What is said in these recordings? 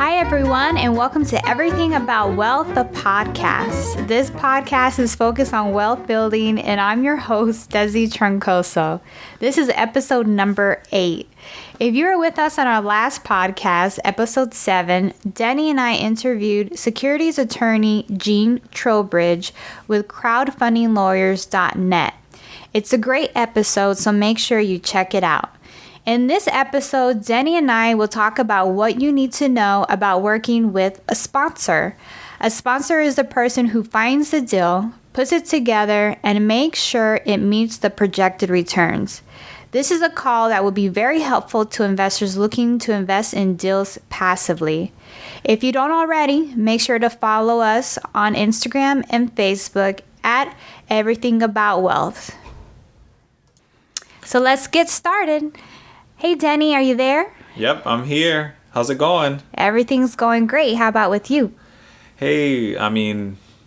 Hi, everyone, and welcome to Everything About Wealth, the podcast. This podcast is focused on wealth building, and I'm your host, Desi Troncoso. This is episode number 8. If you were with us on our last podcast, episode 7, Denny and I interviewed securities attorney Jean Trowbridge with crowdfundinglawyers.net. It's a great episode, so make sure you check it out. In this episode, Denny and I will talk about what you need to know about working with a sponsor. A sponsor is the person who finds the deal, puts it together, and makes sure it meets the projected returns. This is a call that will be very helpful to investors looking to invest in deals passively. If you don't already, make sure to follow us on Instagram and Facebook at Everything About Wealth. So let's get started. Hey, Denny, are you there? Yep, I'm here. How's it going? Everything's going great. How about with you? Hey,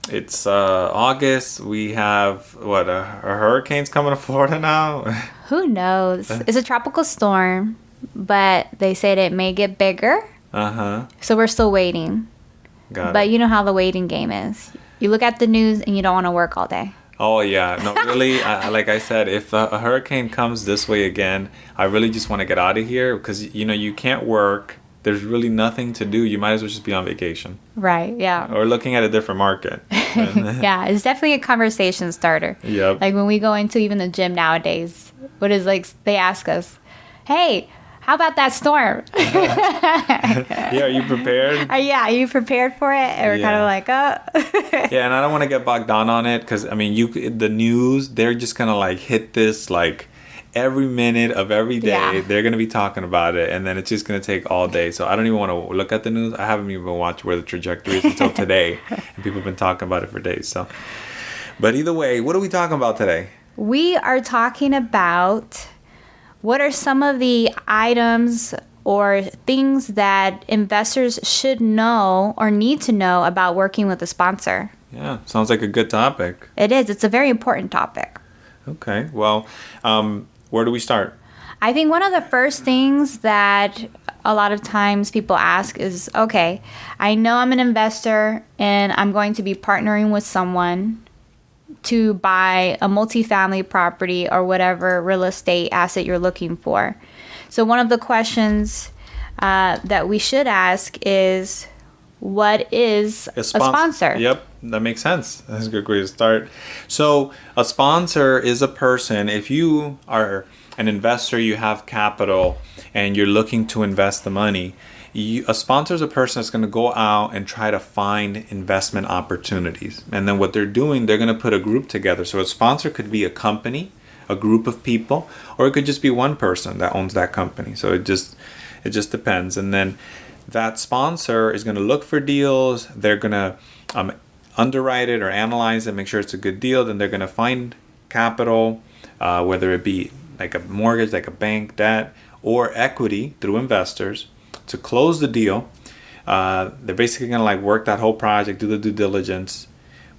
it's August. We have, a hurricane's coming to Florida now? Who knows? It's a tropical storm, but they said it may get bigger. Uh-huh. So we're still waiting. But you know how the waiting game is. You look at the news and you don't want to work all day. Oh, yeah. No, really, like I said, if a hurricane comes this way again, I really just want to get out of here because, you can't work. There's really nothing to do. You might as well just be on vacation. Right, yeah. Or looking at a different market. Yeah, it's definitely a conversation starter. Yep. Like when we go into even the gym nowadays, they ask us, hey, how about that storm? Yeah, are you prepared? Are you prepared for it? And we're kind of like, oh. Yeah, and I don't want to get bogged down on it because, the news, they're just going to hit this every minute of every day. Yeah. They're going to be talking about it, and then it's just going to take all day. So I don't even want to look at the news. I haven't even watched where the trajectory is until today, and people have been talking about it for days. So, but either way, what are we talking about today? We are talking about what are some of the items or things that investors should know or need to know about working with a sponsor. Yeah, sounds like a good topic. It is. It's a very important topic. Okay. Well, where do we start? I think one of the first things that a lot of times people ask is, okay, I know I'm an investor and I'm going to be partnering with someone to buy a multifamily property or whatever real estate asset you're looking for. So one of the questions that we should ask is, what is a sponsor? Yep, that makes sense. That's a good way to start. So a sponsor is a person, if you are an investor, you have capital, and you're looking to invest the money, a sponsor is a person that's going to go out and try to find investment opportunities. And then what they're doing, they're going to put a group together. So a sponsor could be a company, a group of people, or it could just be one person that owns that company. So it just depends. And then that sponsor is going to look for deals. They're going to underwrite it or analyze it, make sure it's a good deal. Then they're going to find capital, whether it be like a mortgage, like a bank debt, or equity through investors, to close the deal. They're basically going to work that whole project, do the due diligence,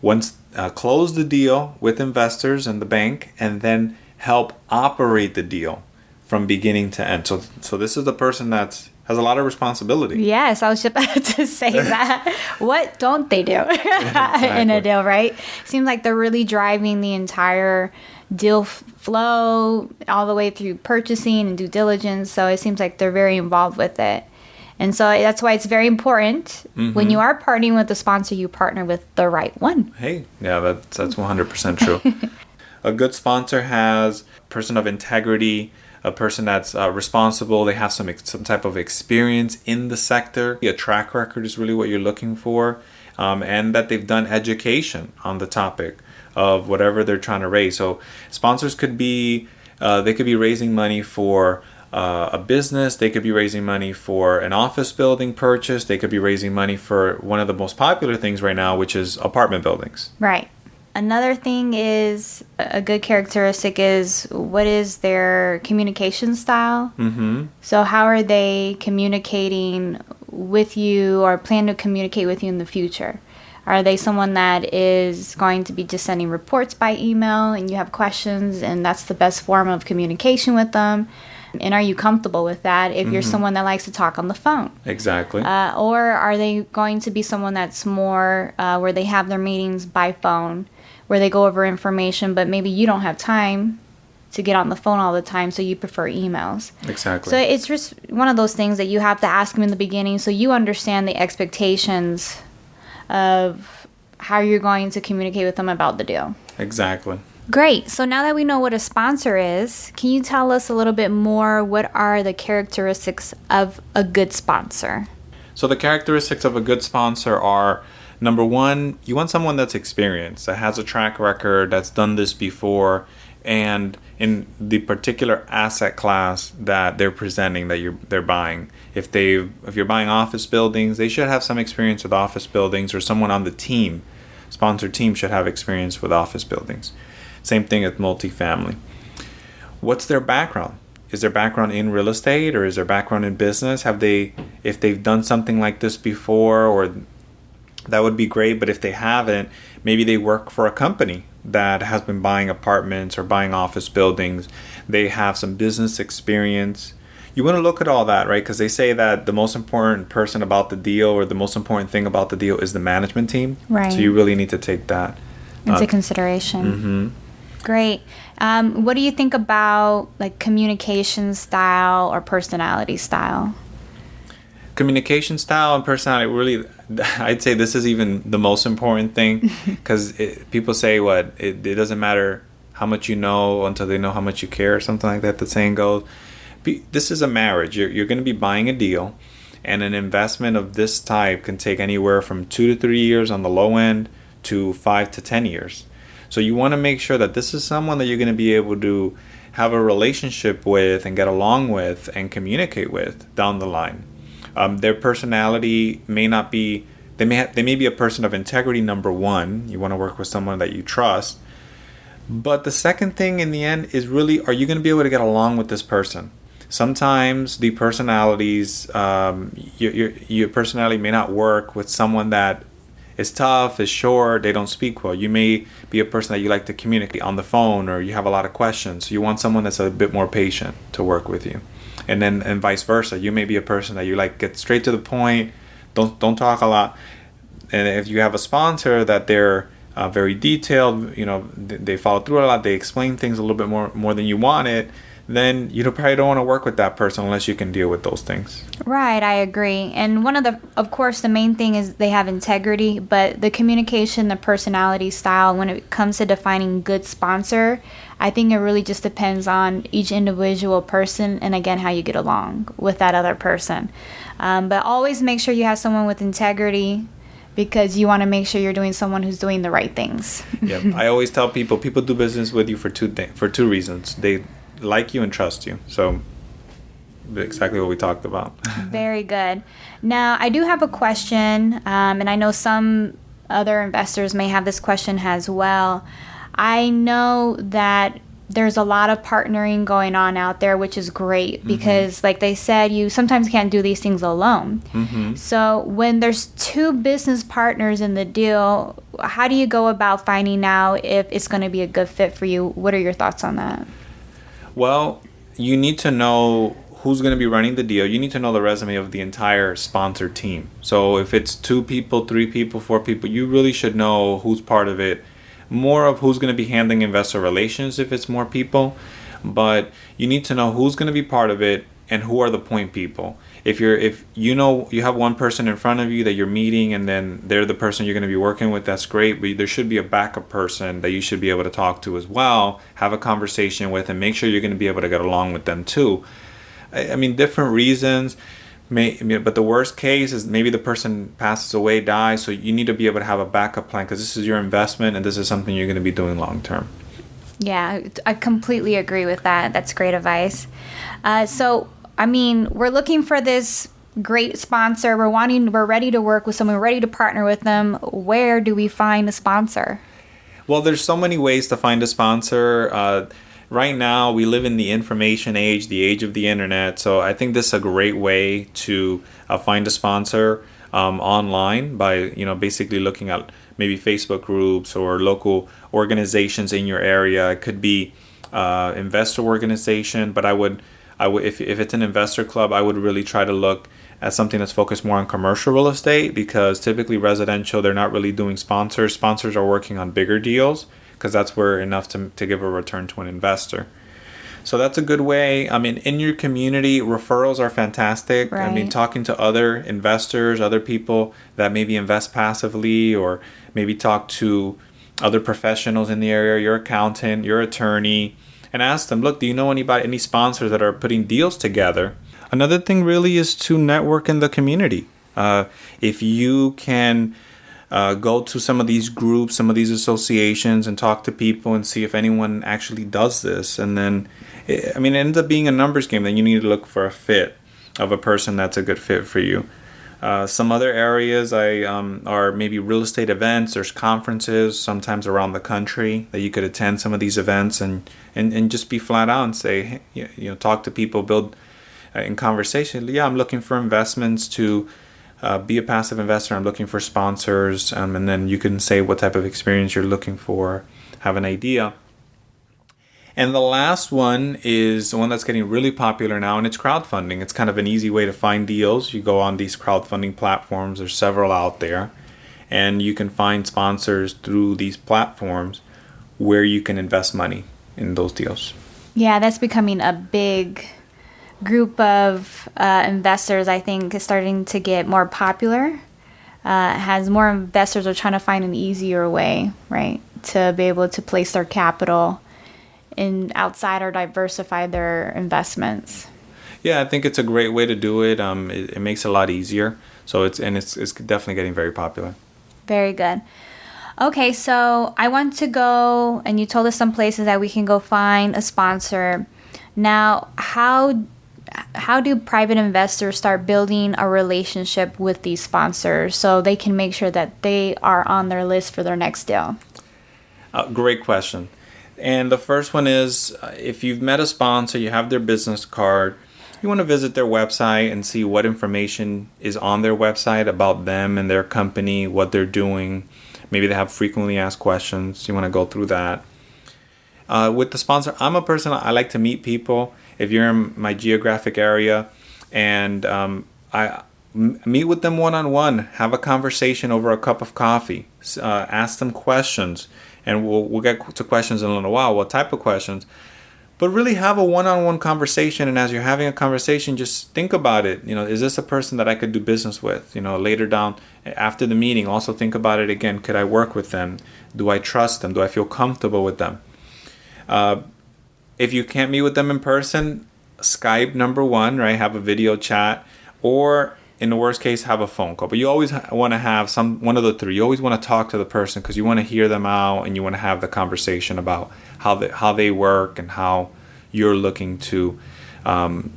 once close the deal with investors and the bank, and then help operate the deal from beginning to end. So this is the person that has a lot of responsibility. Yes, I was just about to say that. What don't they do in a deal, right? Seems like they're really driving the entire deal flow all the way through purchasing and due diligence. So it seems like they're very involved with it. And so that's why it's very important when you are partnering with a sponsor, you partner with the right one. Hey, yeah, that's 100% true. A good sponsor has a person of integrity, a person that's responsible. They have some type of experience in the sector. A track record is really what you're looking for, and that they've done education on the topic of whatever they're trying to raise. So sponsors could be, they could be raising money for a business. They could be raising money for an office building purchase. They could be raising money for one of the most popular things right now, which is apartment buildings. Right. Another thing is, a good characteristic is, what is their communication style? Mm-hmm. So how are they communicating with you or plan to communicate with you in the future? Are they someone that is going to be just sending reports by email and you have questions and that's the best form of communication with them? And are you comfortable with that if you're someone that likes to talk on the phone? Exactly. Or are they going to be someone that's more where they have their meetings by phone, where they go over information, but maybe you don't have time to get on the phone all the time, so you prefer emails. Exactly. So it's just one of those things that you have to ask them in the beginning so you understand the expectations of how you're going to communicate with them about the deal. Exactly. Great. So now that we know what a sponsor is, can you tell us a little bit more? What are the characteristics of a good sponsor? So the characteristics of a good sponsor are, number one, you want someone that's experienced, that has a track record, that's done this before, and in the particular asset class that they're presenting, that they're buying. If you're buying office buildings, they should have some experience with office buildings, or someone on the team, sponsor team, should have experience with office buildings. Same thing with multifamily. What's their background? Is their background in real estate, or is their background in business? If they've done something like this before, or that would be great. But if they haven't, maybe they work for a company that has been buying apartments or buying office buildings. They have some business experience. You want to look at all that, right? Because they say that the most important person about the deal, or the most important thing about the deal, is the management team. Right. So you really need to take that into consideration. Great. What do you think about like communication style or personality style? Communication style and personality, really, I'd say this is even the most important thing, because people say it doesn't matter how much you know until they know how much you care, or something like that, the saying goes. This is a marriage. You're going to be buying a deal, and an investment of this type can take anywhere from 2 to 3 years on the low end to 5 to 10 years. So you want to make sure that this is someone that you're going to be able to have a relationship with and get along with and communicate with down the line. Their personality may not be, they may be a person of integrity, number one. You want to work with someone that you trust. But the second thing in the end is really, are you going to be able to get along with this person? Sometimes the personalities, your personality may not work with someone that is tough, is short, they don't speak well. You may be a person that you like to communicate on the phone, or you have a lot of questions. So you want someone that's a bit more patient to work with you. And vice versa. You may be a person that you like get straight to the point, don't talk a lot. And if you have a sponsor that they're very detailed, they follow through a lot, they explain things a little bit more than you want it, then you probably don't want to work with that person unless you can deal with those things. Right, I agree. And of course, the main thing is they have integrity, but the communication, the personality style, when it comes to defining good sponsor, I think it really just depends on each individual person, and again, how you get along with that other person. But always make sure you have someone with integrity, because you want to make sure you're doing someone who's doing the right things. Yeah, I always tell people do business with you for two reasons. They like you and trust you. So exactly what we talked about. Very good. Now, I do have a question, and I know some other investors may have this question as well. I know that there's a lot of partnering going on out there, which is great because, like they said, you sometimes can't do these things alone. So when there's two business partners in the deal, how do you go about finding out if it's going to be a good fit for you? What are your thoughts on that? Well, you need to know who's going to be running the deal. You need to know the resume of the entire sponsor team. So if it's 2 people, 3 people, 4 people, you really should know who's part of it. More of who's going to be handling investor relations if it's more people. But you need to know who's going to be part of it and who are the point people. If you know you have one person in front of you that you're meeting, and then they're the person you're going to be working with, that's great. But there should be a backup person that you should be able to talk to as well, have a conversation with, and make sure you're going to be able to get along with them too. I mean, different reasons. But the worst case is maybe the person passes away, dies. So you need to be able to have a backup plan, because this is your investment and this is something you're going to be doing long term. Yeah, I completely agree with that. That's great advice. So, I mean, we're looking for this great sponsor. We're ready to work with someone. We're ready to partner with them. Where do we find a sponsor? Well, there's so many ways to find a sponsor. Right now, we live in the information age, the age of the internet. So I think this is a great way to find a sponsor online by, basically looking at maybe Facebook groups or local organizations in your area. It could be investor organization, but I would if it's an investor club, I would really try to look at something that's focused more on commercial real estate, because typically residential, they're not really doing sponsors. Sponsors are working on bigger deals because that's where enough to give a return to an investor. So that's a good way. I mean, in your community, referrals are fantastic. Right. I mean, talking to other investors, other people that maybe invest passively, or maybe talk to other professionals in the area, your accountant, your attorney, and ask them, look, do you know any sponsors that are putting deals together? Another thing really is to network in the community. If you can go to some of these groups, some of these associations, and talk to people and see if anyone actually does this. And then, I mean, it ends up being a numbers game. Then you need to look for a fit of a person that's a good fit for you. Some other areas are maybe real estate events. There's conferences sometimes around the country that you could attend some of these events and just be flat out and say, talk to people, build in conversation. Yeah, I'm looking for investments to be a passive investor. I'm looking for sponsors, and then you can say what type of experience you're looking for, have an idea. And the last one is the one that's getting really popular now, and it's crowdfunding. It's kind of an easy way to find deals. You go on these crowdfunding platforms. There's several out there, and you can find sponsors through these platforms where you can invest money in those deals. Yeah, that's becoming a big group of investors. I think is starting to get more popular. Has more investors are trying to find an easier way, right, to be able to place their capital in outside or diversify their investments. Yeah, I think it's a great way to do it. It makes it a lot easier. So it's definitely getting very popular. Very good. Okay, so I want to go, and you told us some places that we can go find a sponsor. Now, how do private investors start building a relationship with these sponsors so they can make sure that they are on their list for their next deal? Great question. And the first one is, if you've met a sponsor, you have their business card, you want to visit their website and see what information is on their website about them and their company, what they're doing. Maybe they have frequently asked questions. You want to go through that. With the sponsor, I'm a person, I like to meet people. If you're in my geographic area, and I meet with them one-on-one, have a conversation over a cup of coffee, ask them questions, and we'll get to questions in a little while, what type of questions, but really have a one-on-one conversation. And as you're having a conversation, just think about it. Is this a person that I could do business with? Later down after the meeting, also think about it again. Could I work with them? Do I trust them? Do I feel comfortable with them? If you can't meet with them in person, Skype, number one, right? Have a video chat, or in the worst case, have a phone call. But you always want to have one of the three. You always want to talk to the person because you want to hear them out, and you want to have the conversation about how they work and how you're looking to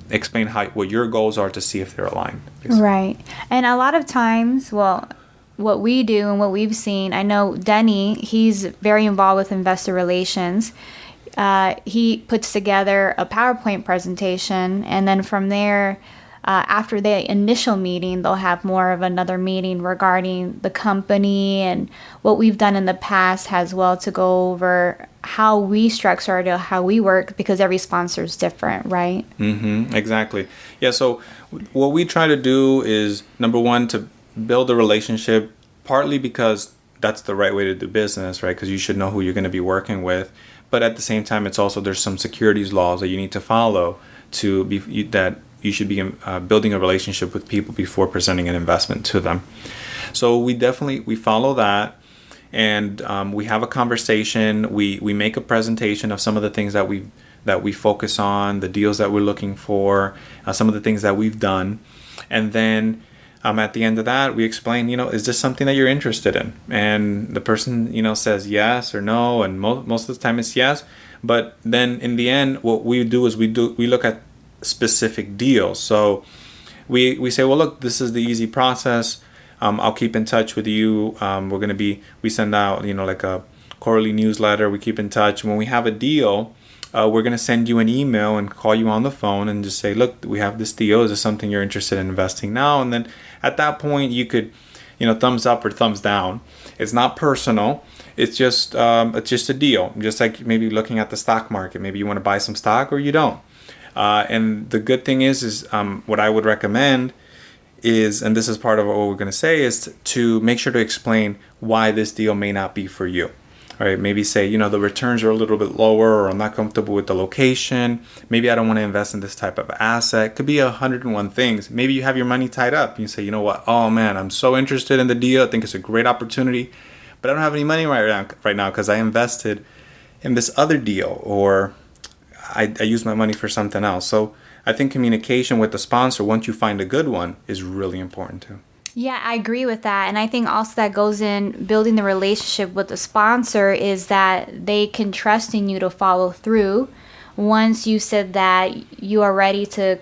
explain what your goals are to see if they're aligned. Basically. Right. And a lot of times, what we do and what we've seen, I know Denny, he's very involved with investor relations. He puts together a PowerPoint presentation, and then from there, after the initial meeting, they'll have more of another meeting regarding the company and what we've done in the past as well, to go over how we structure our deal, how we work, because every sponsor is different, right? Mm-hmm, exactly. Yeah, so what we try to do is, number one, to build a relationship, partly because that's the right way to do business, right? Because you should know who you're going to be working with. But at the same time, it's also, there's some securities laws that you need to follow that you should be building a relationship with people before presenting an investment to them. So we follow that, and we have a conversation. We make a presentation of some of the things that we focus on, the deals that we're looking for, some of the things that we've done, and then at the end of that, we explain, is this something that you're interested in? And the person, says yes or no, and most of the time it's yes. But then in the end, what we do is we look at specific deals. So we say, well, look, this is the easy process. I'll keep in touch with you. We send out, like a quarterly newsletter. We keep in touch. When we have a deal, we're going to send you an email and call you on the phone and just say, look, we have this deal. Is this something you're interested in investing now? And then at that point, you could, thumbs up or thumbs down. It's not personal. It's just a deal. Just like maybe looking at the stock market. Maybe you want to buy some stock or you don't. And the good thing is what I would recommend is, and this is part of what we're going to say, is to make sure to explain why this deal may not be for you. All right, maybe say, the returns are a little bit lower, or I'm not comfortable with the location. Maybe I don't want to invest in this type of asset. Could be 101 things. Maybe you have your money tied up. You say, you know what? Oh man, I'm so interested in the deal. I think it's a great opportunity, but I don't have any money right now because I invested in this other deal, or I use my money for something else. So I think communication with the sponsor, once you find a good one, is really important too. Yeah, I agree with that. And I think also that goes in building the relationship with the sponsor is that they can trust in you to follow through once you said that you are ready to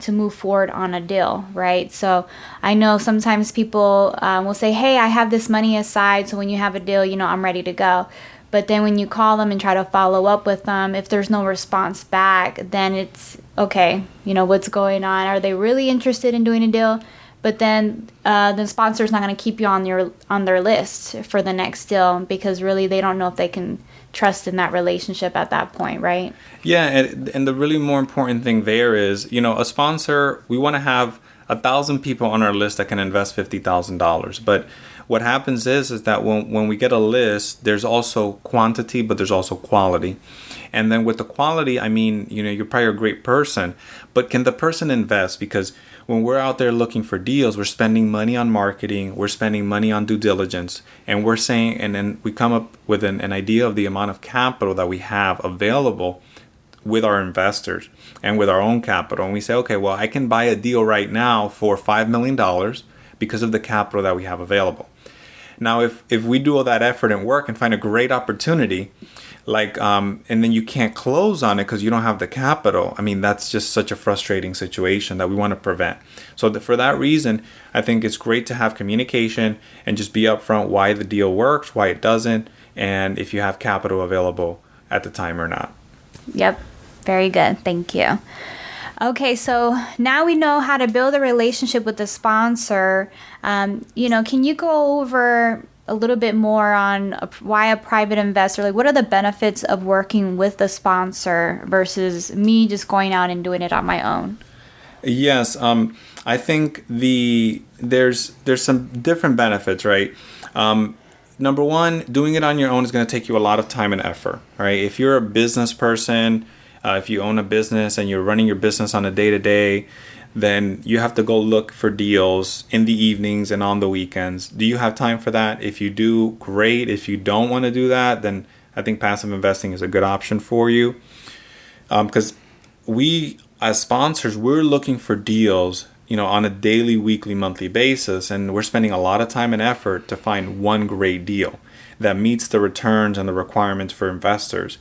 move forward on a deal, right? So I know sometimes people will say, hey, I have this money aside, so when you have a deal, I'm ready to go. But then when you call them and try to follow up with them, if there's no response back, then it's, okay, what's going on? Are they really interested in doing a deal? But then the sponsor's not going to keep you on their list for the next deal because really they don't know if they can trust in that relationship at that point, right? Yeah, and the really more important thing there is, a sponsor, we want to have 1,000 people on our list that can invest $50,000. But what happens is that when we get a list, there's also quantity, but there's also quality. And then with the quality, I mean, you're probably a great person, but can the person invest? Because when we're out there looking for deals, we're spending money on marketing, we're spending money on due diligence, and we're saying, and then we come up with an idea of the amount of capital that we have available with our investors and with our own capital. And we say, okay, well, I can buy a deal right now for $5 million because of the capital that we have available. Now, if we do all that effort and work and find a great opportunity, and then you can't close on it because you don't have the capital, I mean, that's just such a frustrating situation that we want to prevent. So for that reason, I think it's great to have communication and just be upfront why the deal works, why it doesn't, and if you have capital available at the time or not. Yep. Very good. Thank you. Okay, so now we know how to build a relationship with the sponsor. Can you go over a little bit more on why a private investor, what are the benefits of working with the sponsor versus me just going out and doing it on my own? Yes, I think there's some different benefits, right? Number one, doing it on your own is going to take you a lot of time and effort, right? If you're a business person, if you own a business and you're running your business on a day-to-day, then you have to go look for deals in the evenings and on the weekends. Do you have time for that? If you do, great. If you don't want to do that, then I think passive investing is a good option for you. Because we, as sponsors, we're looking for deals, on a daily, weekly, monthly basis, and we're spending a lot of time and effort to find one great deal that meets the returns and the requirements for investors.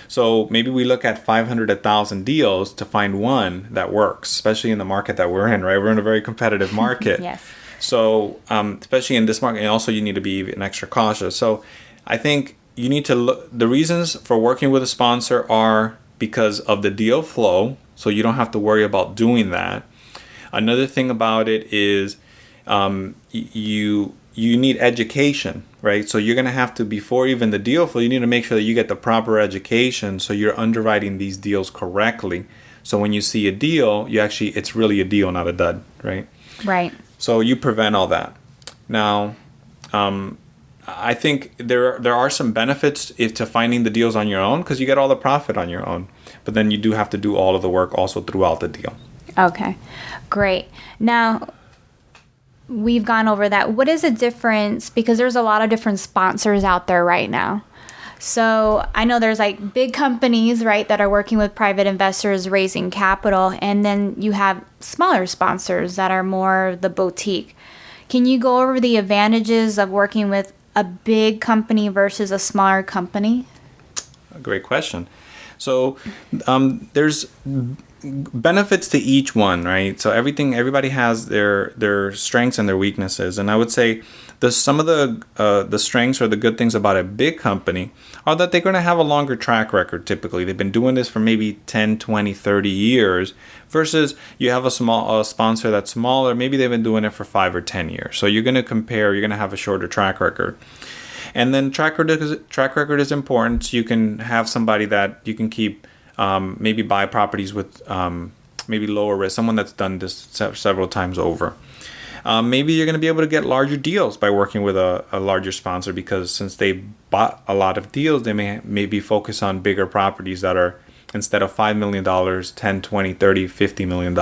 So maybe we look at 500, 1,000 deals to find one that works, especially in the market that we're in, right? We're in a very competitive market. Yes. So especially in this market, and also you need to be even extra cautious. So I think you need to look, the reasons for working with a sponsor are because of the deal flow. So you don't have to worry about doing that. Another thing about it is you need education, right? So you're going to have to, before even the deal flow, you need to make sure that you get the proper education so you're underwriting these deals correctly. So when you see a deal, it's really a deal, not a dud, right? Right. So you prevent all that. Now, I think there are some benefits to finding the deals on your own because you get all the profit on your own. But then you do have to do all of the work also throughout the deal. Okay, great. Now, we've gone over that. What is the difference? Because there's a lot of different sponsors out there right now. So I know there's big companies, right, that are working with private investors raising capital. And then you have smaller sponsors that are more the boutique. Can you go over the advantages of working with a big company versus a smaller company? Great question. So there's benefits to each one, right? So everybody has their strengths and their weaknesses, and I would say some of the strengths or the good things about a big company are that they're going to have a longer track record. Typically, they've been doing this for maybe 10, 20, 30 years, versus you have a sponsor that's smaller. Maybe they've been doing it for 5 or 10 years. So you're going to have a shorter track record. And then track record is important. So you can have somebody that you can keep maybe buy properties with maybe lower risk, someone that's done this several times over. Maybe you're going to be able to get larger deals by working with a larger sponsor, because since they bought a lot of deals, they may maybe focus on bigger properties that are, instead of $5 million, 10, 20, 30, $50 million.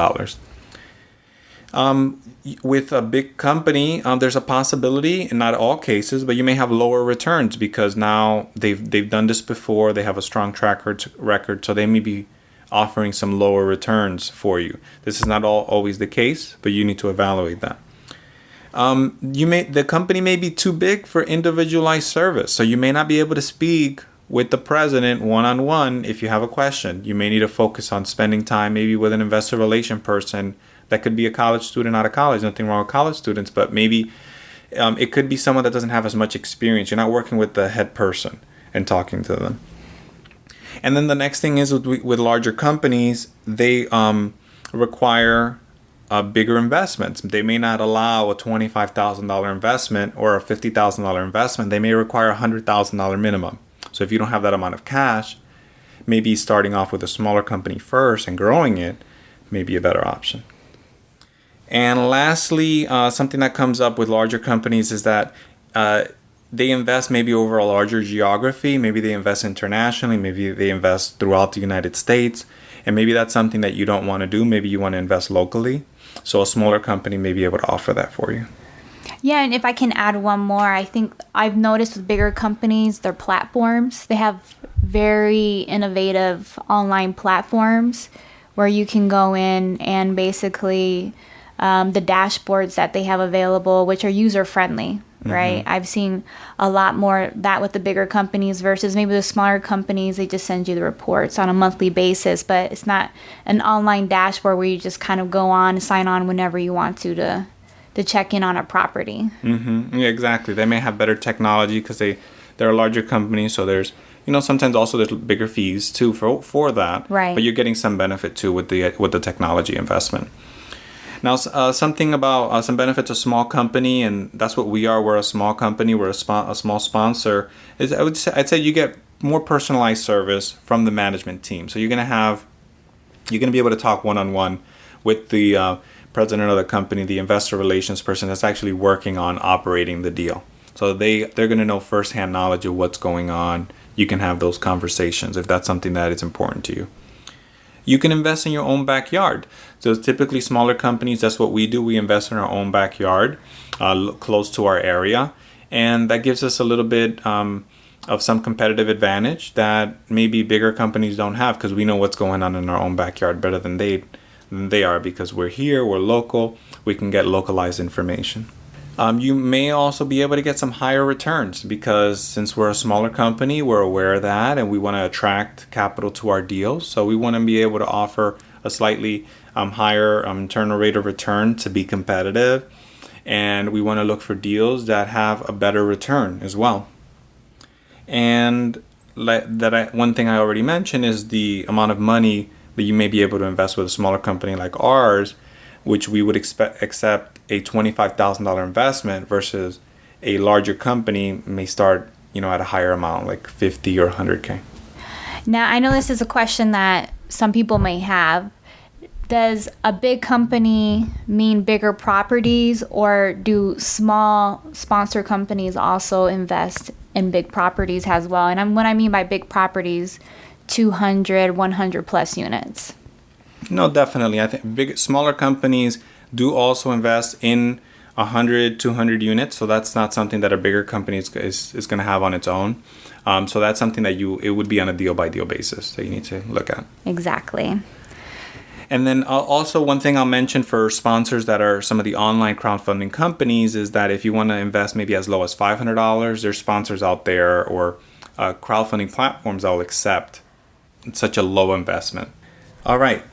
With a big company, there's a possibility, in not all cases, but you may have lower returns because now they've done this before. They have a strong track record, so they may be offering some lower returns for you. This is not always the case, but you need to evaluate that. The company may be too big for individualized service, so you may not be able to speak with the president one-on-one if you have a question. You may need to focus on spending time maybe with an investor relation person. That could be a college student out of college. Nothing wrong with college students, but maybe it could be someone that doesn't have as much experience. You're not working with the head person and talking to them. And then the next thing is with larger companies, they require bigger investments. They may not allow a $25,000 investment or a $50,000 investment. They may require a $100,000 minimum. So if you don't have that amount of cash, maybe starting off with a smaller company first and growing it may be a better option. And lastly, something that comes up with larger companies is that they invest maybe over a larger geography. Maybe they invest internationally. Maybe they invest throughout the United States. And maybe that's something that you don't want to do. Maybe you want to invest locally. So a smaller company may be able to offer that for you. Yeah, and if I can add one more, I think I've noticed with bigger companies, their platforms, they have very innovative online platforms where you can go in and basically the dashboards that they have available, which are user-friendly, right? Mm-hmm. I've seen a lot more that with the bigger companies versus maybe the smaller companies. They just send you the reports on a monthly basis, but it's not an online dashboard where you just kind of go on, sign on whenever you want to check in on a property. Mm-hmm. Yeah, exactly. They may have better technology because they're a larger company, so there's sometimes also there's bigger fees too for that. Right. But you're getting some benefit too with the technology investment. Now, something about some benefits of small company, and that's what we are. We're a small company. We're a small sponsor. I'd say you get more personalized service from the management team. So you're gonna be able to talk one-on-one with the president of the company, the investor relations person that's actually working on operating the deal. So they're gonna know firsthand knowledge of what's going on. You can have those conversations if that's something that is important to you. You can invest in your own backyard. So typically smaller companies, that's what we do. We invest in our own backyard, close to our area. And that gives us a little bit of some competitive advantage that maybe bigger companies don't have, because we know what's going on in our own backyard better than they are, because we're here, we're local, we can get localized information. You may also be able to get some higher returns because since we're a smaller company, we're aware of that and we want to attract capital to our deals. So we want to be able to offer a slightly higher internal rate of return to be competitive. And we want to look for deals that have a better return as well. And one thing I already mentioned is the amount of money that you may be able to invest with a smaller company like ours, which we would accept a $25,000 investment versus a larger company may start, at a higher amount, like 50 or 100K. Now, I know this is a question that some people may have. Does a big company mean bigger properties, or do small sponsor companies also invest in big properties as well? And what I mean by big properties, 200, 100 plus units. No, definitely. I think smaller companies do also invest in 100, 200 units. So that's not something that a bigger company is going to have on its own. So that's something that it would be on a deal by deal basis that you need to look at. Exactly. And then also one thing I'll mention for sponsors that are some of the online crowdfunding companies is that if you want to invest maybe as low as $500, there's sponsors out there or crowdfunding platforms that will accept such a low investment. All right.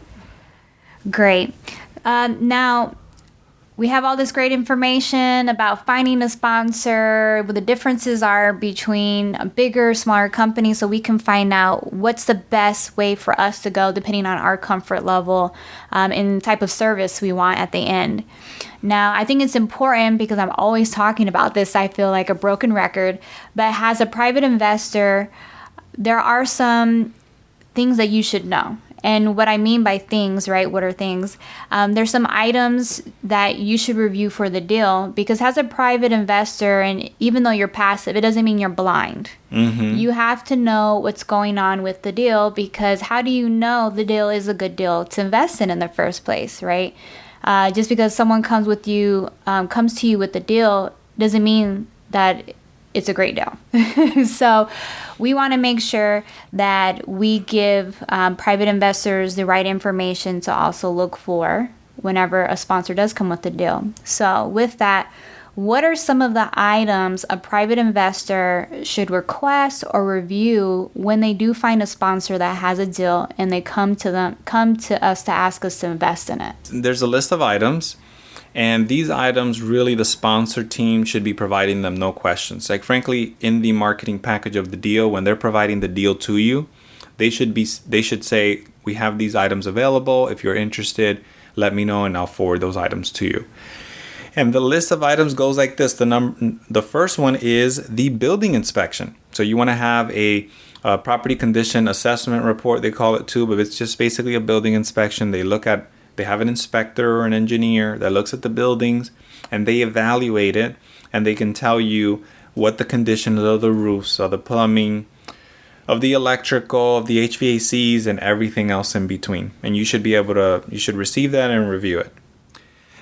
Great. Now, we have all this great information about finding a sponsor, what the differences are between a bigger, smaller company, so we can find out what's the best way for us to go depending on our comfort level and type of service we want at the end. Now, I think it's important because I'm always talking about this. I feel like a broken record, but as a private investor, there are some things that you should know. And what I mean by things, right? What are things? There's some items that you should review for the deal, because as a private investor, and even though you're passive, it doesn't mean you're blind. You have to know what's going on with the deal, because how do you know the deal is a good deal to invest in the first place, right? Just because someone comes to you with the deal doesn't mean that it's a great deal. So we want to make sure that we give private investors the right information to also look for whenever a sponsor does come with the deal. So with that, what are some of the items a private investor should request or review when they do find a sponsor that has a deal and they come to us to ask us to invest in it? There's a list of items. And these items, really, the sponsor team should be providing them, no questions. Like, frankly, in the marketing package of the deal, when they're providing the deal to you, they should say, we have these items available. If you're interested, let me know and I'll forward those items to you. And the list of items goes like this. The first one is the building inspection. So you want to have a property condition assessment report, they call it too, but it's just basically a building inspection. They have an inspector or an engineer that looks at the buildings and they evaluate it, and they can tell you what the condition of the roofs, of the plumbing, of the electrical, of the HVACs, and everything else in between. And you should receive that and review it.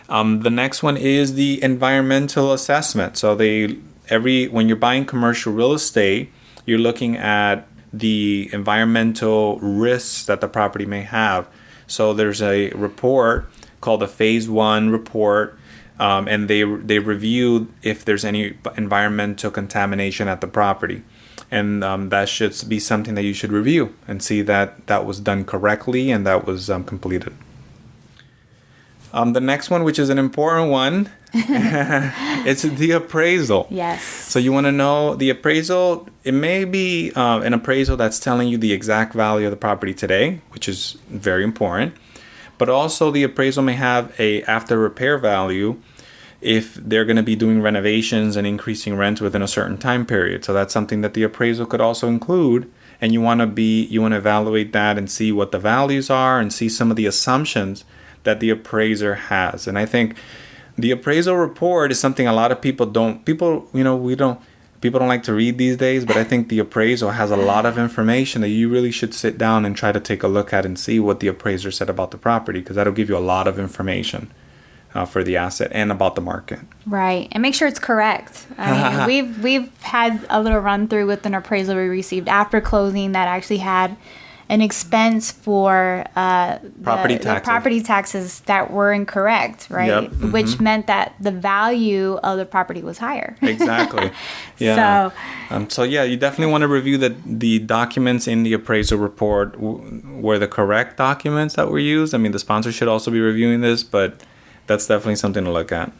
The next one is the environmental assessment. So when you're buying commercial real estate, you're looking at the environmental risks that the property may have. So there's a report called the Phase 1 report, and they review if there's any environmental contamination at the property. And that should be something that you should review and see that that was done correctly and that was completed. The next one, which is an important one, it's the appraisal. Yes. So you want to know the appraisal. It may be an appraisal that's telling you the exact value of the property today, which is very important. But also the appraisal may have a after repair value if they're going to be doing renovations and increasing rent within a certain time period. So that's something that the appraisal could also include. And you want to evaluate that and see what the values are and see some of the assumptions that the appraiser has. And I think the appraisal report is something a lot of people don't like to read these days, but I think the appraisal has a lot of information that you really should sit down and try to take a look at and see what the appraiser said about the property, because that'll give you a lot of information for the asset and about the market. Right. And make sure it's correct. I mean, we've had a little run through with an appraisal we received after closing that actually had an expense for property taxes that were incorrect, right? Yep. Mm-hmm. Which meant that the value of the property was higher. Exactly. Yeah. So you definitely want to review the documents in the appraisal report were the correct documents that were used. I mean, the sponsor should also be reviewing this, but that's definitely something to look at.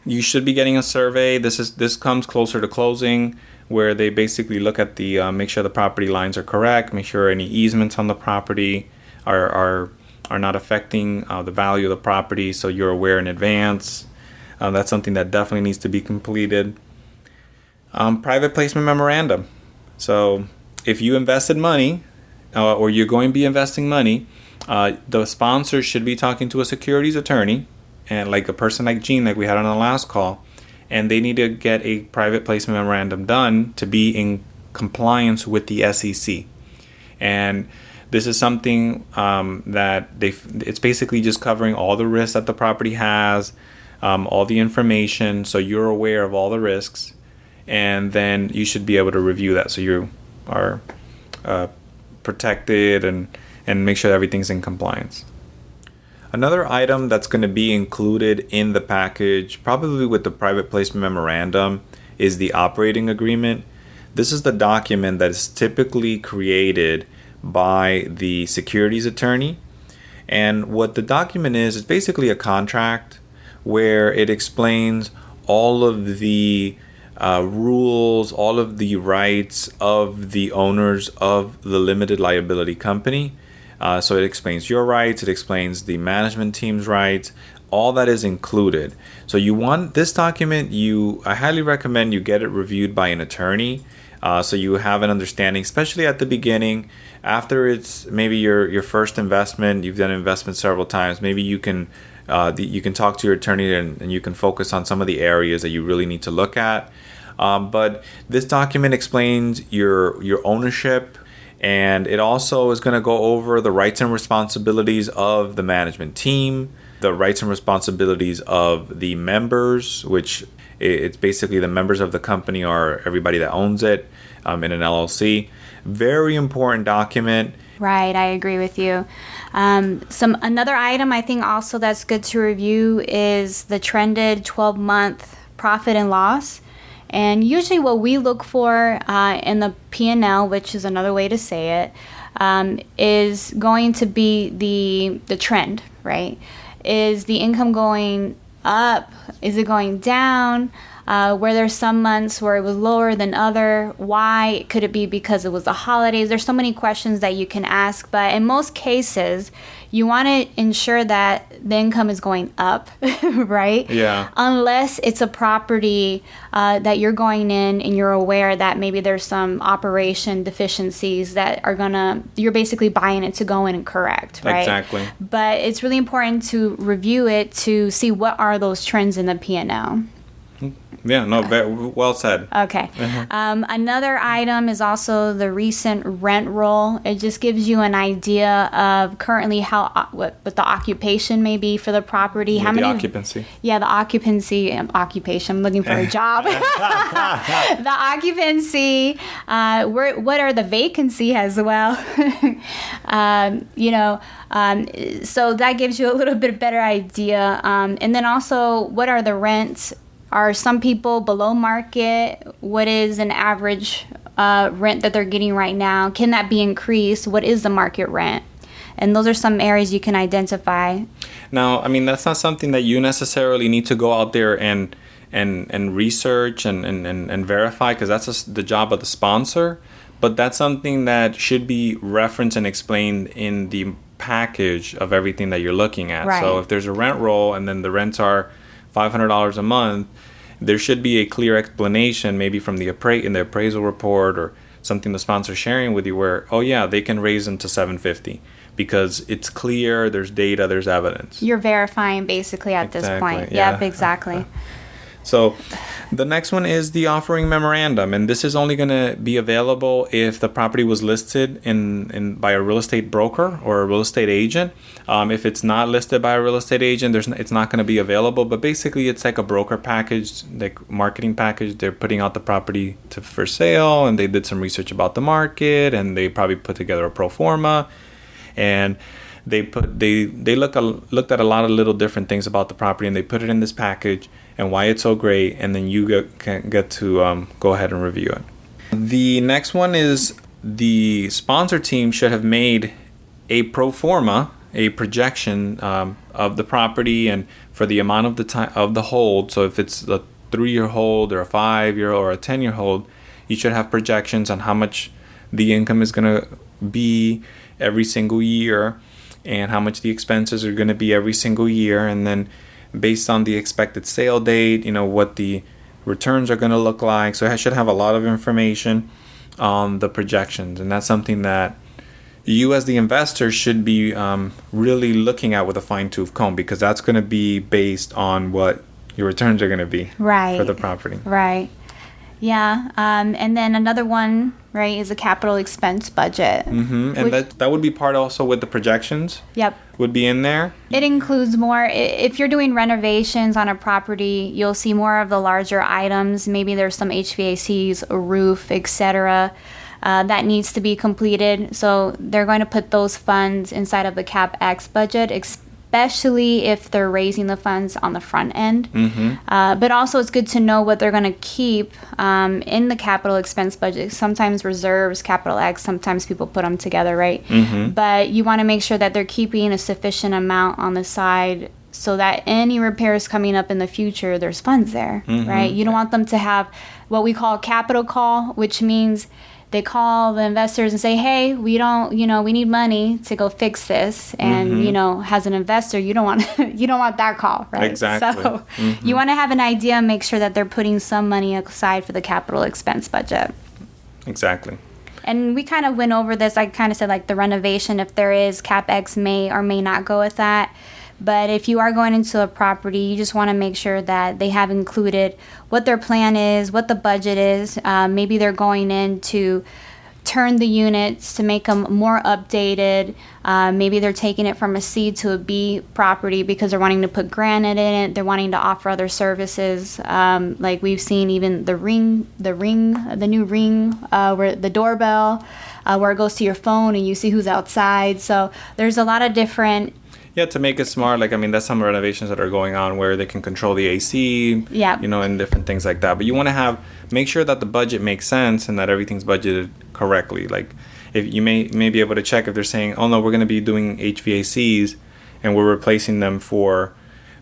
You should be getting a survey. This comes closer to closing, where they basically look at make sure the property lines are correct, make sure any easements on the property are not affecting the value of the property, so you're aware in advance. That's something that definitely needs to be completed. Private placement memorandum. So if you invested money or you're going to be investing money, the sponsor should be talking to a securities attorney, and like a person like Gene, like we had on the last call, and they need to get a private placement memorandum done to be in compliance with the SEC. And this is something that it's basically just covering all the risks that the property has, all the information, so you're aware of all the risks, and then you should be able to review that so you are protected and make sure everything's in compliance. Another item that's going to be included in the package, probably with the private placement memorandum, is the operating agreement. This is the document that is typically created by the securities attorney. And what the document is basically a contract where it explains all of the rules, all of the rights of the owners of the limited liability company. So it explains your rights, it explains the management team's rights, all that is included. So you want this document, I highly recommend you get it reviewed by an attorney. so you have an understanding, especially at the beginning. After it's maybe your first investment, you've done investments several times, maybe you can talk to your attorney and you can focus on some of the areas that you really need to look at. But this document explains your ownership, and it also is going to go over the rights and responsibilities of the management team, the rights and responsibilities of the members, which it's basically the members of the company are everybody that owns it in an LLC. Very important document. Right, I agree with you. Another item I think also that's good to review is the trended 12-month profit and loss. And usually what we look for in the P&L, which is another way to say it, is going to be the trend, right? Is the income going up? Is it going down? Where there's some months where it was lower than other. Why? Could it be because it was the holidays? There's so many questions that you can ask, but in most cases, you want to ensure that the income is going up, right? Yeah. Unless it's a property that you're going in and you're aware that maybe there's some operation deficiencies that you're basically buying it to go in and correct, right? Exactly. But it's really important to review it to see what are those trends in the P&L. Yeah, no, very well said. Okay. Another item is also the recent rent roll. It just gives you an idea of currently what the occupation may be for the property. Yeah, the occupancy. Yeah, the occupancy. Occupation. I'm looking for a job. The occupancy. What are the vacancy as well? So that gives you a little bit better idea. And then also, what are the rents? Are some people below market? What is an average rent that they're getting right now? Can that be increased? What is the market rent? And those are some areas you can identify. Now, I mean, that's not something that you necessarily need to go out there and research and verify, because that's the job of the sponsor. But that's something that should be referenced and explained in the package of everything that you're looking at. Right. So if there's a rent roll and then the rents are $500 a month, there should be a clear explanation, maybe from in the appraisal report or something the sponsor's sharing with you, where, oh yeah, they can raise them to $750 because it's clear, there's data, there's evidence. You're verifying basically at this point. Yeah. Yep, exactly. So the next one is the offering memorandum, and this is only going to be available if the property was listed by a real estate broker or a real estate agent. If it's not listed by a real estate agent, it's not going to be available. But basically, it's like a broker package, like marketing package. They're putting out the property for sale, and they did some research about the market, and they probably put together a pro forma, and they looked at a lot of little different things about the property, and they put it in this package and why it's so great, and then you can get to go ahead and review it. The next one is the sponsor team should have made a pro forma, a projection of the property and for the amount of the time of the hold. So if it's a 3-year hold or a 5-year or a 10-year hold, you should have projections on how much the income is going to be every single year and how much the expenses are going to be every single year, and then based on the expected sale date, what the returns are going to look like. So I should have a lot of information on the projections, and that's something that you as the investor should be really looking at with a fine-tooth comb, because that's going to be based on what your returns are going to be for the property. Right. Yeah. And then another one, right, is a capital expense budget. Mm-hmm. And that would be part also with the projections. Yep. Would be in there. It includes more. If you're doing renovations on a property, you'll see more of the larger items. Maybe there's some HVACs, a roof, etc. That needs to be completed. So they're going to put those funds inside of the CapEx budget, especially if they're raising the funds on the front end. Mm-hmm. But also it's good to know what they're going to keep in the capital expense budget. Sometimes reserves, capital X, sometimes people put them together, right? Mm-hmm. But you want to make sure that they're keeping a sufficient amount on the side so that any repairs coming up in the future, there's funds there, mm-hmm. right? You don't want them to have what we call capital call, which means they call the investors and say, hey, we need money to go fix this. And, mm-hmm. As an investor, you don't want that call, right? Exactly. So you want to have an idea and make sure that they're putting some money aside for the capital expense budget. Exactly. And we kind of went over this. I kind of said like the renovation, if there is CapEx, may or may not go with that. But if you are going into a property, you just want to make sure that they have included what their plan is, what the budget is. Maybe they're going in to turn the units to make them more updated. Maybe they're taking it from a C to a B property because they're wanting to put granite in it. They're wanting to offer other services. Like we've seen even the new ring, where the doorbell, where it goes to your phone and you see who's outside. So there's a lot of different. Yeah, to make it smart, like, I mean, that's some renovations that are going on where they can control the AC, Yeah. and different things like that. But you want to make sure that the budget makes sense and that everything's budgeted correctly. Like, if you may be able to check if they're saying, oh, no, we're going to be doing HVACs and we're replacing them for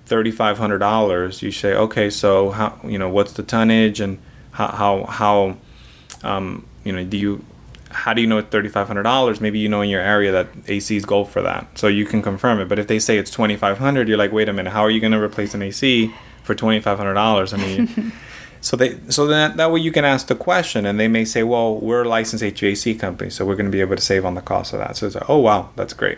$3,500. You say, okay, so how, what's the tonnage and how how do you know it's $3,500? Maybe in your area that ACs go for that, so you can confirm it. But if they say it's $2,500, you're like, wait a minute, how are you going to replace an AC for $2,500? I mean, so that way you can ask the question, and they may say, well, we're a licensed HVAC company, so we're going to be able to save on the cost of that. So it's like, oh wow, that's great.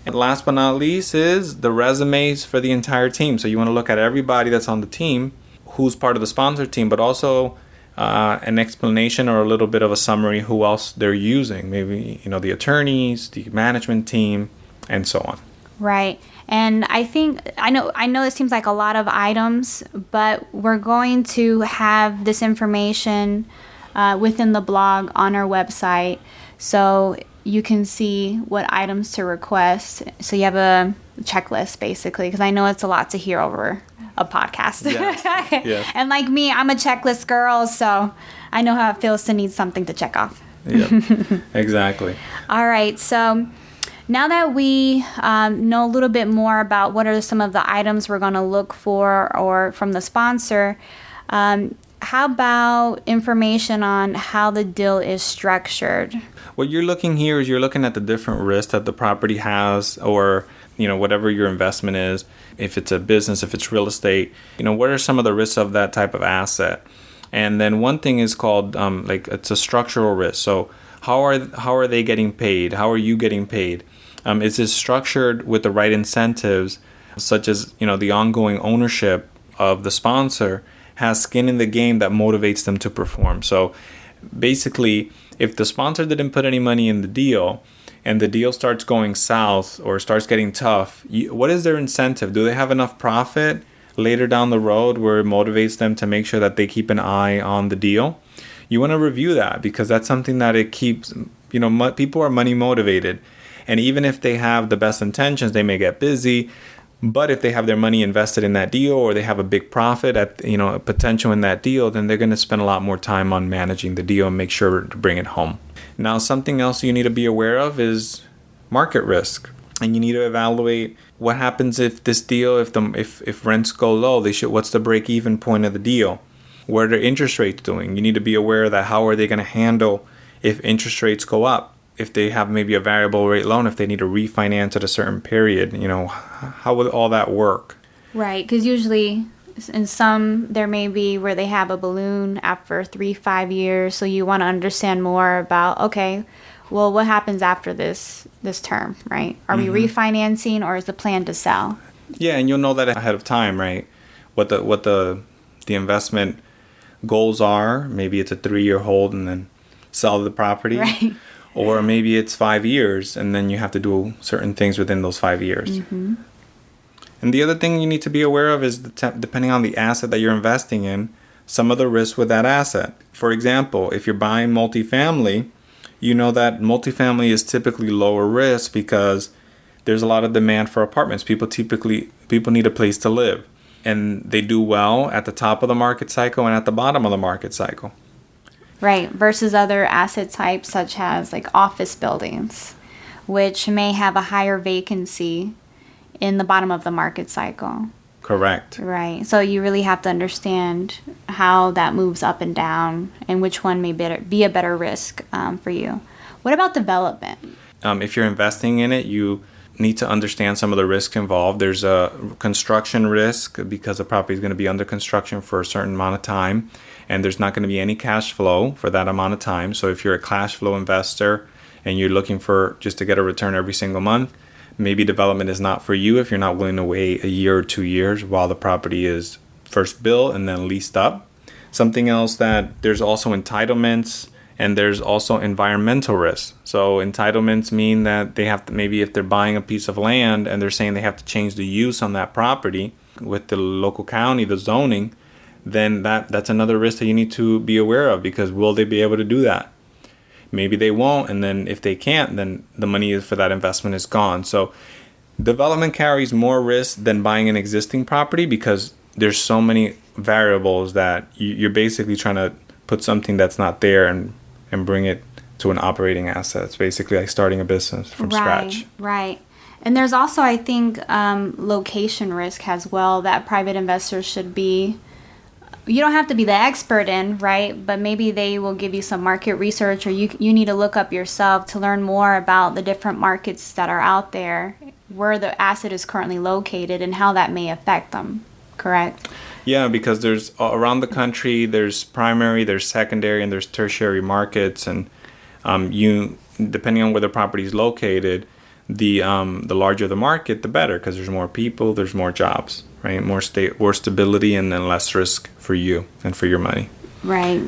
And last but not least is the resumes for the entire team. So you want to look at everybody that's on the team, who's part of the sponsor team, but also an explanation or a little bit of a summary who else they're using. Maybe, the attorneys, the management team, and so on. Right. And I know it seems like a lot of items, but we're going to have this information within the blog on our website. So you can see what items to request. So you have a checklist, basically, because I know it's a lot to hear over a podcast. Yes. Yes. And like me, I'm a checklist girl, so I know how it feels to need something to check off. Yeah, exactly. All right, so now that we know a little bit more about what are some of the items we're going to look for or from the sponsor, how about information on how the deal is structured? What you're looking here is you're looking at the different risks that the property has, or whatever your investment is. If it's a business, if it's real estate, what are some of the risks of that type of asset? And then one thing is called it's a structural risk. So how are they getting paid? How are you getting paid? Is it structured with the right incentives, such as the ongoing ownership of the sponsor has skin in the game that motivates them to perform? So basically, if the sponsor didn't put any money in the deal and the deal starts going south or starts getting tough, what is their incentive? Do they have enough profit later down the road where it motivates them to make sure that they keep an eye on the deal? You want to review that, because that's something that it keeps, people are money motivated. And even if they have the best intentions, they may get busy. But if they have their money invested in that deal, or they have a big profit at a potential in that deal, then they're going to spend a lot more time on managing the deal and make sure to bring it home. Now, something else you need to be aware of is market risk, and you need to evaluate what happens if this deal, if rents go low. What's the break even point of the deal? What are the interest rates doing? You need to be aware that how are they going to handle if interest rates go up? If they have maybe a variable rate loan, if they need to refinance at a certain period, how would all that work? Right, because usually in some, there may be where they have a balloon after 3-5 years. So you want to understand more about, okay, well, what happens after this term, right? Are we refinancing, or is the plan to sell? Yeah, and you'll know that ahead of time, right? What the investment goals are. Maybe it's a 3-year hold and then sell the property. Right. Or maybe it's 5 years, and then you have to do certain things within those 5 years. Mm-hmm. And the other thing you need to be aware of is, depending on the asset that you're investing in, some of the risks with that asset. For example, if you're buying multifamily, you know that multifamily is typically lower risk because there's a lot of demand for apartments. People need a place to live. And they do well at the top of the market cycle and at the bottom of the market cycle. Right, versus other asset types such as like office buildings, which may have a higher vacancy in the bottom of the market cycle. Correct. Right, so you really have to understand how that moves up and down and which one may be a better risk for you. What about development? If you're investing in it, you need to understand some of the risks involved. There's a construction risk because the property is going to be under construction for a certain amount of time. and there's not going to be any cash flow for that amount of time. So if you're a cash flow investor and you're looking for just to get a return every single month, maybe development is not for you if you're not willing to wait a year or 2 years while the property is first built and then leased up. Something else that there's also entitlements and there's also environmental risks. So entitlements mean that they have to, maybe if they're buying a piece of land and they're saying they have to change the use on that property with the local county, the zoning, then that's another risk that you need to be aware of, because will they be able to do that? Maybe they won't, and then if they can't, then the money for that investment is gone. So development carries more risk than buying an existing property because there's so many variables that you're basically trying to put something that's not there and bring it to an operating asset. It's basically like starting a business from scratch. Right. And there's also, I think, location risk as well that private investors should be. You don't have to be the expert in, right? But maybe they will give you some market research, or you need to look up yourself to learn more about the different markets that are out there, where the asset is currently located, and how that may affect them. Correct? Yeah, because there's around the country, there's primary, there's secondary, and there's tertiary markets, and you, depending on where the property is located, the larger the market, the better, because there's more people, there's more jobs, right? More stability, and then less risk for you and for your money. Right.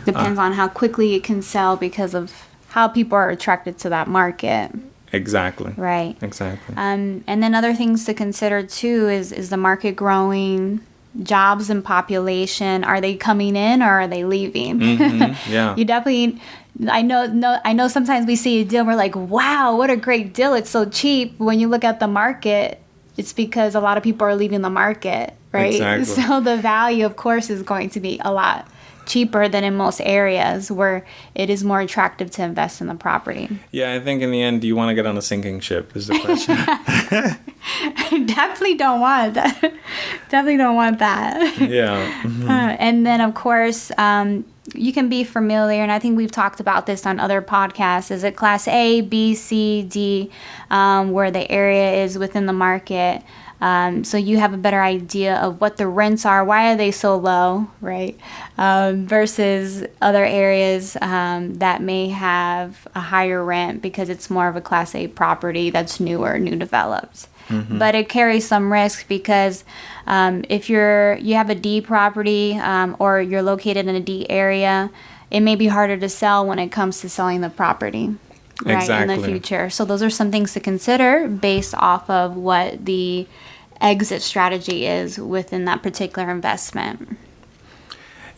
Depends on how quickly it can sell because of how people are attracted to that market. Exactly. Right. Exactly. And then other things to consider too is the market growing, jobs and population. Are they coming in or are they leaving? Mm-hmm. Yeah. You definitely. I know. Sometimes we see a deal, and we're like, "Wow, what a great deal! It's so cheap." When you look at the market, it's because a lot of people are leaving the market, right? Exactly. So the value, of course, is going to be a lot cheaper than in most areas where it is more attractive to invest in the property. Yeah, I think in the end, do you want to get on a sinking ship is the question. Definitely don't want that. Definitely don't want that. Yeah. Mm-hmm. And then, of course, you can be familiar, and I think we've talked about this on other podcasts. Is it Class A, B, C, D, where the area is within the market? So you have a better idea of what the rents are. Why are they so low, right? Versus other areas that may have a higher rent because it's more of a Class A property that's new developed. Mm-hmm. But it carries some risk because if you have a D property or you're located in a D area, it may be harder to sell when it comes to selling the property. Right, exactly. In the future. So those are some things to consider based off of what the exit strategy is within that particular investment.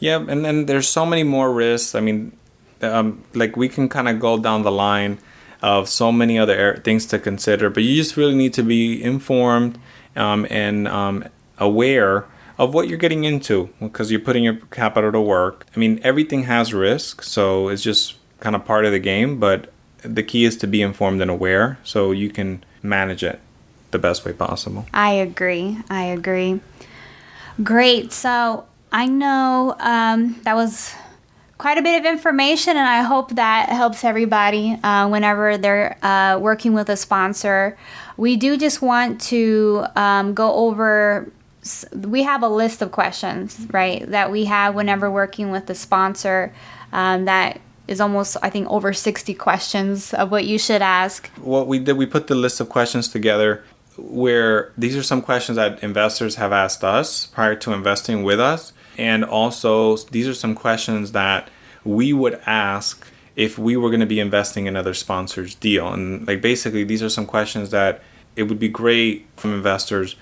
Yeah, and then there's so many more risks. I mean, like we can kind of go down the line of so many other things to consider, but you just really need to be informed and aware of what you're getting into because you're putting your capital to work. I mean, everything has risk, so it's just kind of part of the game, but the key is to be informed and aware so you can manage it the best way possible. I agree. Great. So I know that was quite a bit of information, and I hope that helps everybody whenever they're working with a sponsor. We do just want to go over, we have a list of questions, right, that we have whenever working with a sponsor that is almost, I think, over 60 questions of what you should ask. What we did, we put the list of questions together where these are some questions that investors have asked us prior to investing with us. And also, these are some questions that we would ask if we were going to be investing in another sponsor's deal. And like basically, these are some questions that it would be great from investors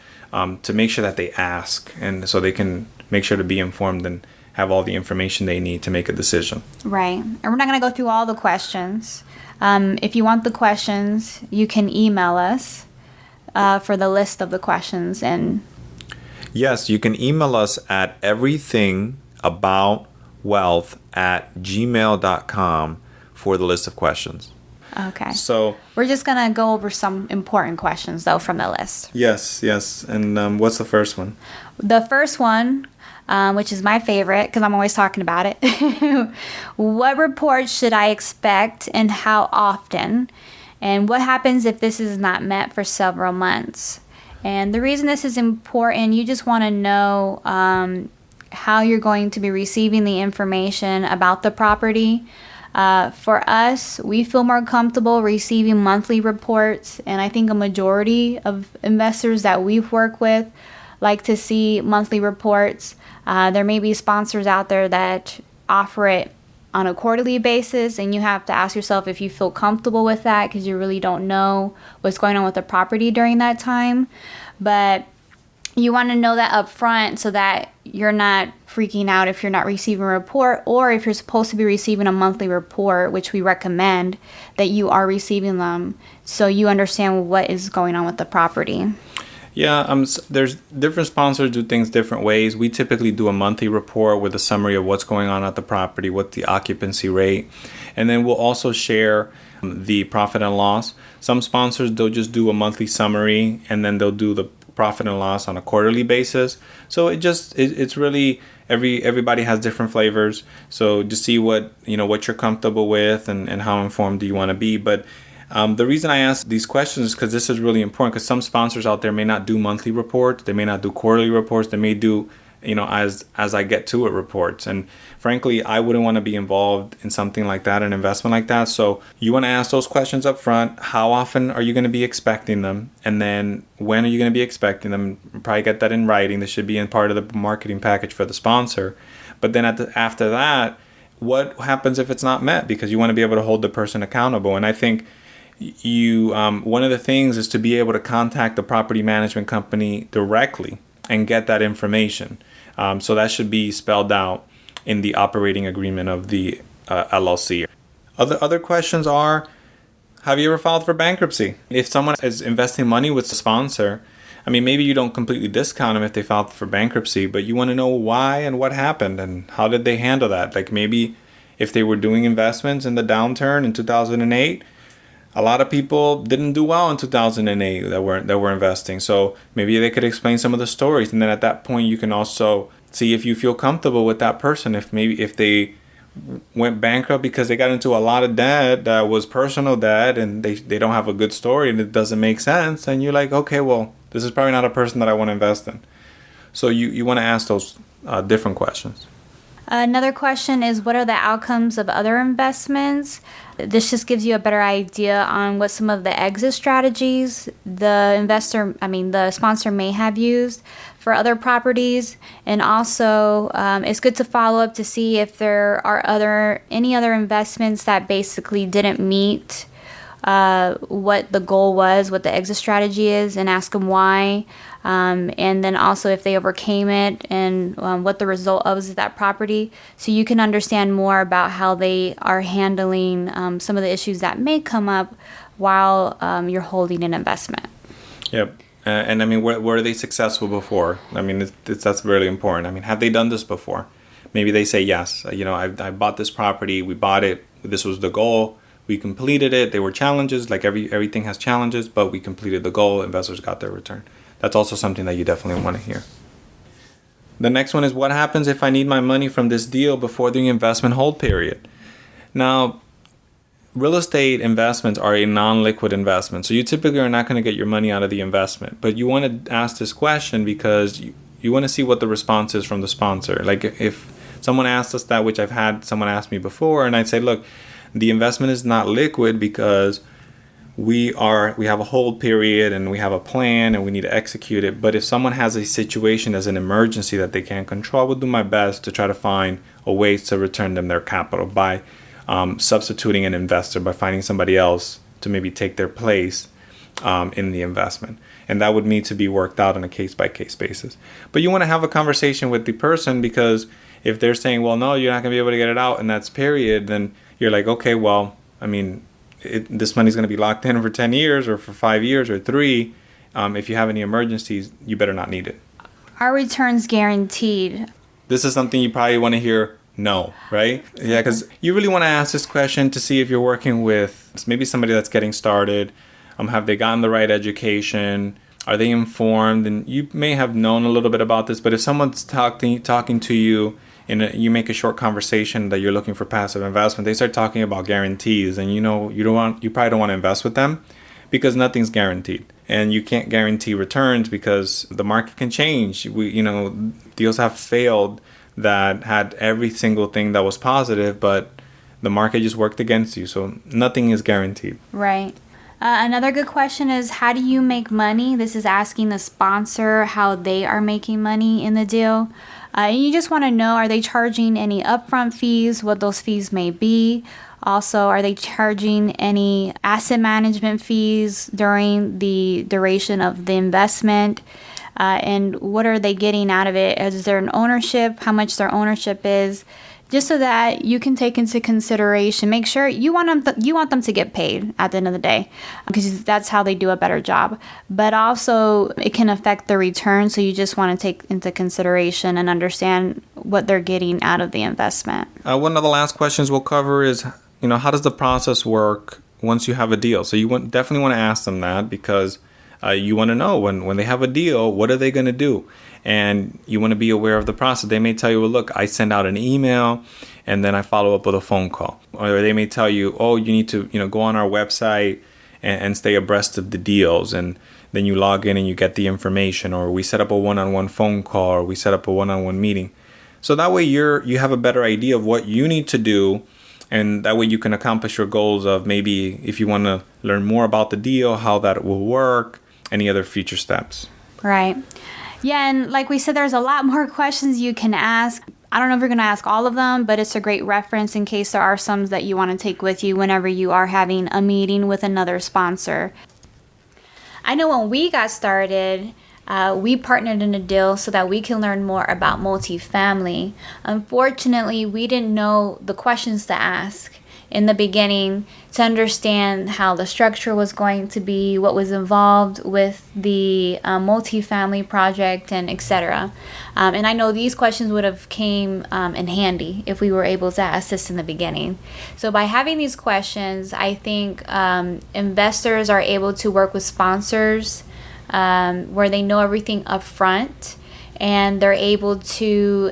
to make sure that they ask, and so they can make sure to be informed and have all the information they need to make a decision. Right. And we're not going to go through all the questions. If you want the questions, you can email us for the list of the questions. And yes, you can email us at everythingaboutwealth@gmail.com for the list of questions. Okay. So we're just going to go over some important questions, though, from the list. Yes. And what's the first one? The first one, which is my favorite because I'm always talking about it. What reports should I expect and how often? And what happens if this is not met for several months? And the reason this is important, you just want to know how you're going to be receiving the information about the property. For us, we feel more comfortable receiving monthly reports, and I think a majority of investors that we've worked with like to see monthly reports. There may be sponsors out there that offer it on a quarterly basis, and you have to ask yourself if you feel comfortable with that because you really don't know what's going on with the property during that time. But you want to know that up front so that you're not freaking out if you're not receiving a report, or if you're supposed to be receiving a monthly report, which we recommend that you are receiving them so you understand what is going on with the property. Yeah, there's different sponsors do things different ways. We typically do a monthly report with a summary of what's going on at the property, what's the occupancy rate, and then we'll also share the profit and loss. Some sponsors, they'll just do a monthly summary, and then they'll do the profit and loss on a quarterly basis. So it's really everybody has different flavors. So just see what you're comfortable with and how informed do you want to be. But the reason I ask these questions is because this is really important, because some sponsors out there may not do monthly reports, they may not do quarterly reports, they may do as I get to it reports. And frankly, I wouldn't want to be involved in something like that, an investment like that. So you want to ask those questions up front. How often are you going to be expecting them? And then when are you going to be expecting them? Probably get that in writing. This should be in part of the marketing package for the sponsor. But then after that, what happens if it's not met? Because you want to be able to hold the person accountable. And I think one of the things is to be able to contact the property management company directly and get that information. So that should be spelled out in the operating agreement of the LLC. Other questions are, have you ever filed for bankruptcy? If someone is investing money with a sponsor, maybe you don't completely discount them if they filed for bankruptcy, but you want to know why and what happened and how did they handle that. Like maybe if they were doing investments in the downturn in 2008, a lot of people didn't do well in 2008 that were investing. So maybe they could explain some of the stories. And then at that point, you can also see if you feel comfortable with that person. If they went bankrupt because they got into a lot of debt that was personal debt and they don't have a good story and it doesn't make sense. And you're like, okay, well, this is probably not a person that I want to invest in. So you want to ask those different questions. Another question is, what are the outcomes of other investments? This just gives you a better idea on what some of the exit strategies the sponsor may have used for other properties. And also, it's good to follow up to see if there are any other investments that basically didn't meet what the goal was, what the exit strategy is, and ask them why. And then also if they overcame it and what the result of that property, so you can understand more about how they are handling some of the issues that may come up while you're holding an investment. Yep. And were they successful before? That's really important. Have they done this before? Maybe they say yes. I bought this property. We bought it. This was the goal. We completed it. There were challenges. Like everything has challenges, but we completed the goal. Investors got their return. That's also something that you definitely want to hear. The next one is, what happens if I need my money from this deal before the investment hold period? Now, real estate investments are a non-liquid investment, so you typically are not going to get your money out of the investment. But you want to ask this question because you want to see what the response is from the sponsor. Like if someone asked us that, which I've had someone ask me before, and I'd say, look, the investment is not liquid because we have a hold period and we have a plan and we need to execute it. But if someone has a situation as an emergency that they can't control, I will do my best to try to find a way to return them their capital by substituting an investor, by finding somebody else to maybe take their place in the investment. And that would need to be worked out on a case-by-case basis. But you want to have a conversation with the person, because if they're saying, well, no, you're not going to be able to get it out in that period, then you're like, okay, well, this money's going to be locked in for 10 years or for 5 years or 3. If you have any emergencies, you better not need it. Are returns guaranteed? This is something you probably want to hear no, right? Yeah, because you really want to ask this question to see if you're working with maybe somebody that's getting started. Have they gotten the right education? Are they informed? And you may have known a little bit about this, but if someone's talking to you and you make a short conversation that you're looking for passive investment, they start talking about guarantees, and you probably don't want to invest with them because nothing's guaranteed, and you can't guarantee returns because the market can change. Deals have failed that had every single thing that was positive, but the market just worked against you. So nothing is guaranteed. Right. Another good question is, how do you make money? This is asking the sponsor how they are making money in the deal. And you just want to know, are they charging any upfront fees, what those fees may be? Also, are they charging any asset management fees during the duration of the investment? And what are they getting out of it? Is there an ownership? How much their ownership is? Just so that you can take into consideration, make sure you want them to get paid at the end of the day, because that's how they do a better job. But also, it can affect the return, so you just want to take into consideration and understand what they're getting out of the investment. One of the last questions we'll cover is, how does the process work once you have a deal? So you definitely want to ask them that, because you want to know when they have a deal, what are they going to do? And you want to be aware of the process. They may tell you, well, look, I send out an email and then I follow up with a phone call. Or they may tell you, oh, you need to go on our website and stay abreast of the deals. And then you log in and you get the information. Or we set up a one-on-one phone call, or we set up a one-on-one meeting. So that way you have a better idea of what you need to do. And that way you can accomplish your goals of maybe if you want to learn more about the deal, how that will work, any other future steps. Right. Yeah, and like we said, there's a lot more questions you can ask. I don't know if you're going to ask all of them, but it's a great reference in case there are some that you want to take with you whenever you are having a meeting with another sponsor. I know when we got started, we partnered in a deal so that we can learn more about multifamily. Unfortunately, we didn't know the questions to ask in the beginning to understand how the structure was going to be, what was involved with the multifamily project, and etc. And I know these questions would have came in handy if we were able to assist in the beginning. So by having these questions, I think investors are able to work with sponsors where they know everything up front, and they're able to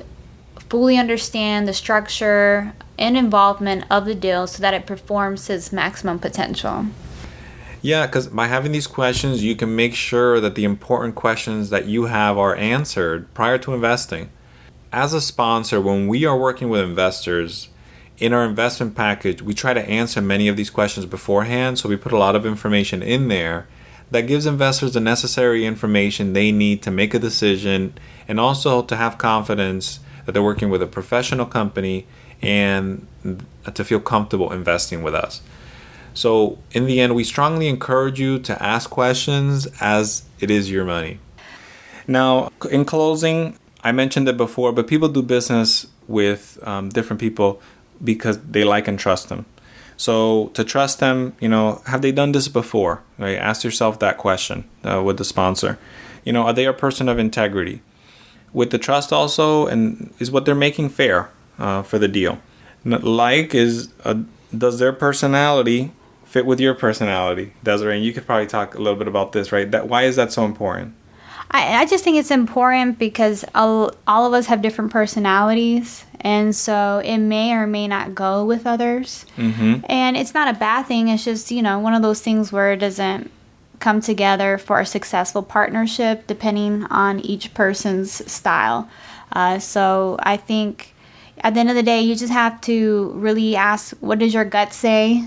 fully understand the structure and involvement of the deal so that it performs to its maximum potential. Yeah, because by having these questions, you can make sure that the important questions that you have are answered prior to investing. As a sponsor, when we are working with investors, in our investment package, we try to answer many of these questions beforehand, so we put a lot of information in there that gives investors the necessary information they need to make a decision, and also to have confidence that they're working with a professional company and to feel comfortable investing with us. So in the end, we strongly encourage you to ask questions, as it is your money. Now, in closing, I mentioned it before, but people do business with different people because they like and trust them. So to trust them, have they done this before? Right? Ask yourself that question with the sponsor. Are they a person of integrity? With the trust also, and is what they're making fair for the deal. Does their personality fit with your personality? Desiree, and you could probably talk a little bit about this, right? Why is that so important? I just think it's important because all of us have different personalities, and so it may or may not go with others. Mm-hmm. And it's not a bad thing. It's just, one of those things where it doesn't come together for a successful partnership depending on each person's style. So I think at the end of the day, you just have to really ask, what does your gut say?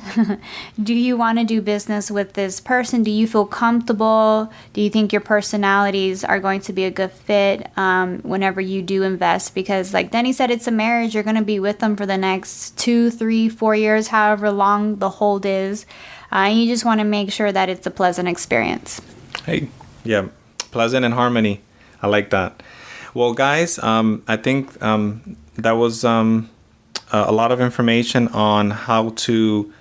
Do you want to do business with this person? Do you feel comfortable? Do you think your personalities are going to be a good fit whenever you do invest? Because like Denny said, it's a marriage. You're going to be with them for the next 2, 3, 4 years, however long the hold is. And you just want to make sure that it's a pleasant experience. Hey, yeah, pleasant and harmony. I like that. Well, guys, I think that was a lot of information on how to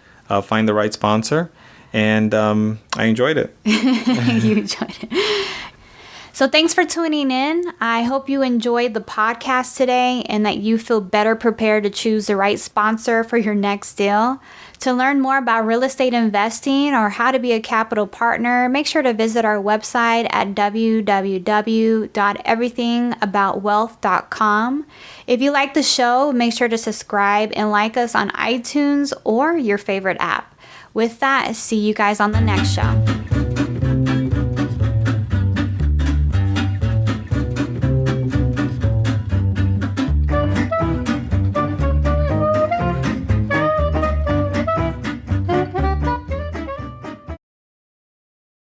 find the right sponsor, and I enjoyed it. You enjoyed it. So thanks for tuning in. I hope you enjoyed the podcast today and that you feel better prepared to choose the right sponsor for your next deal. To learn more about real estate investing or how to be a capital partner, make sure to visit our website at www.everythingaboutwealth.com. If you like the show, make sure to subscribe and like us on iTunes or your favorite app. With that, see you guys on the next show.